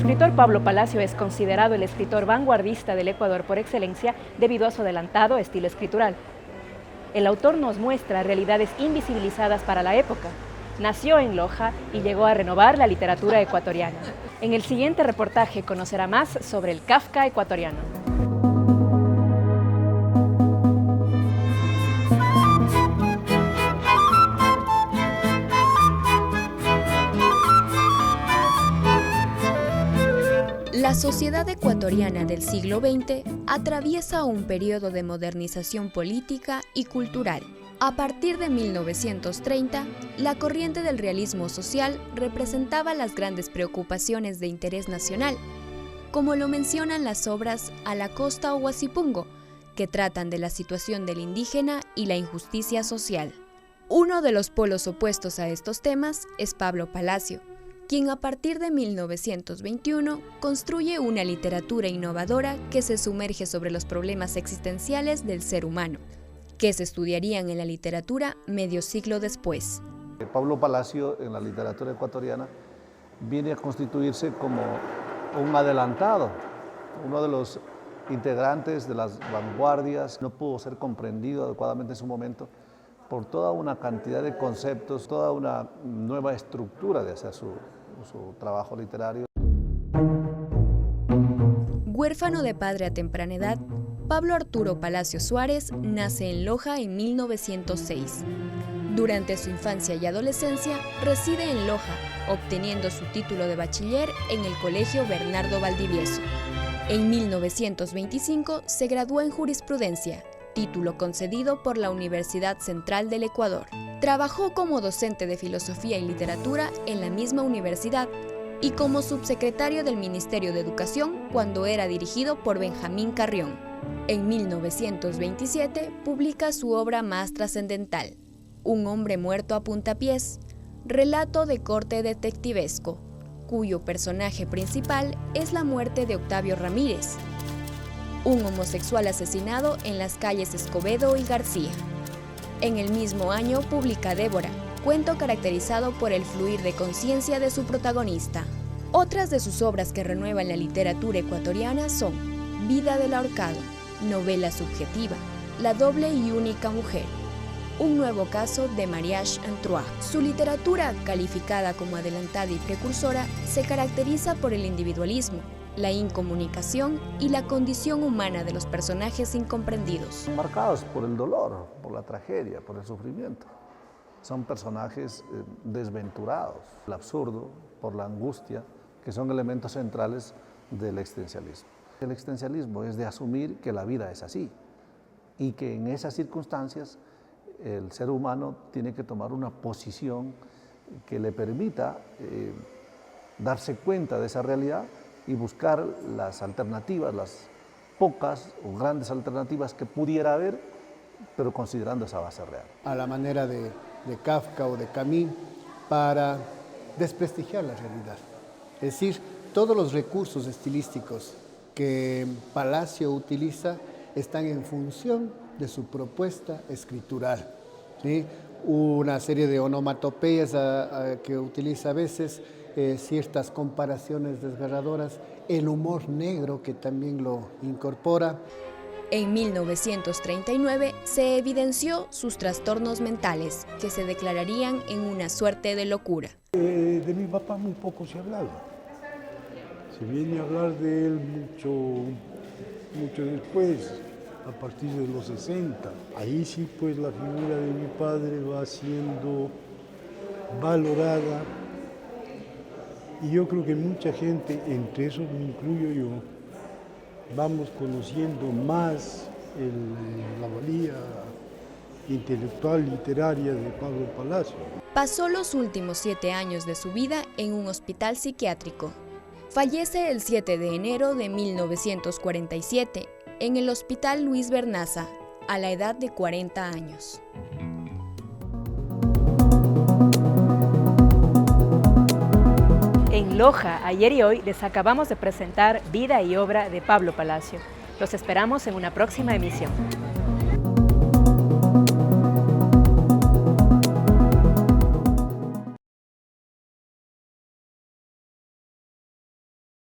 escritor Pablo Palacio es considerado el escritor vanguardista del Ecuador por excelencia debido a su adelantado estilo escritural. El autor nos muestra realidades invisibilizadas para la época. Nació en Loja y llegó a renovar la literatura ecuatoriana. En el siguiente reportaje conocerá más sobre el Kafka ecuatoriano. La sociedad ecuatoriana del siglo XX atraviesa un periodo de modernización política y cultural. A partir de 1930, la corriente del realismo social representaba las grandes preocupaciones de interés nacional, como lo mencionan las obras A la Costa o Huasipungo, que tratan de la situación del indígena y la injusticia social. Uno de los polos opuestos a estos temas es Pablo Palacio, quien a partir de 1921 construye una literatura innovadora que se sumerge sobre los problemas existenciales del ser humano, que se estudiarían en la literatura medio siglo después. Pablo Palacio en la literatura ecuatoriana viene a constituirse como un adelantado, uno de los integrantes de las vanguardias. No pudo ser comprendido adecuadamente en su momento por toda una cantidad de conceptos, toda una nueva estructura de hacer su trabajo literario. Huérfano de padre a temprana edad, Pablo Arturo Palacio Suárez nace en Loja en 1906. Durante su infancia y adolescencia reside en Loja, obteniendo su título de bachiller en el Colegio Bernardo Valdivieso. En 1925 se graduó en jurisprudencia, título concedido por la Universidad Central del Ecuador. Trabajó como docente de filosofía y literatura en la misma universidad y como subsecretario del Ministerio de Educación cuando era dirigido por Benjamín Carrión. En 1927 publica su obra más trascendental, Un hombre muerto a puntapiés, relato de corte detectivesco, cuyo personaje principal es la muerte de Octavio Ramírez, un homosexual asesinado en las calles Escobedo y García. En el mismo año publica Débora, cuento caracterizado por el fluir de conciencia de su protagonista. Otras de sus obras que renuevan la literatura ecuatoriana son Vida del ahorcado, novela subjetiva, La doble y única mujer, Un nuevo caso de Mariage Antrois. Su literatura, calificada como adelantada y precursora, se caracteriza por el individualismo, la incomunicación y la condición humana de los personajes incomprendidos. Marcados por el dolor, por la tragedia, por el sufrimiento. Son personajes desventurados, el absurdo, por la angustia, que son elementos centrales del existencialismo. El existencialismo es de asumir que la vida es así y que en esas circunstancias el ser humano tiene que tomar una posición que le permita darse cuenta de esa realidad y buscar las alternativas, las pocas o grandes alternativas que pudiera haber, pero considerando esa base real. A la manera de Kafka o de Camus, para desprestigiar la realidad. Es decir, todos los recursos estilísticos que Palacio utiliza están en función de su propuesta escritural, ¿sí? Una serie de onomatopeyas que utiliza a veces, ciertas comparaciones desgarradoras, el humor negro que también lo incorpora. En 1939 se evidenció sus trastornos mentales, que se declararían en una suerte de locura. De mi papá muy poco se ha hablado. Se viene a hablar de él mucho después, a partir de los 60. Ahí sí, pues la figura de mi padre va siendo valorada. Y yo creo que mucha gente, entre esos me incluyo yo, vamos conociendo más la valía intelectual, literaria de Pablo Palacio. Pasó los últimos 7 años de su vida en un hospital psiquiátrico. Fallece el 7 de enero de 1947 en el Hospital Luis Bernaza, a la edad de 40 años. En Loja, ayer y hoy, les acabamos de presentar Vida y obra de Pablo Palacio. Los esperamos en una próxima emisión.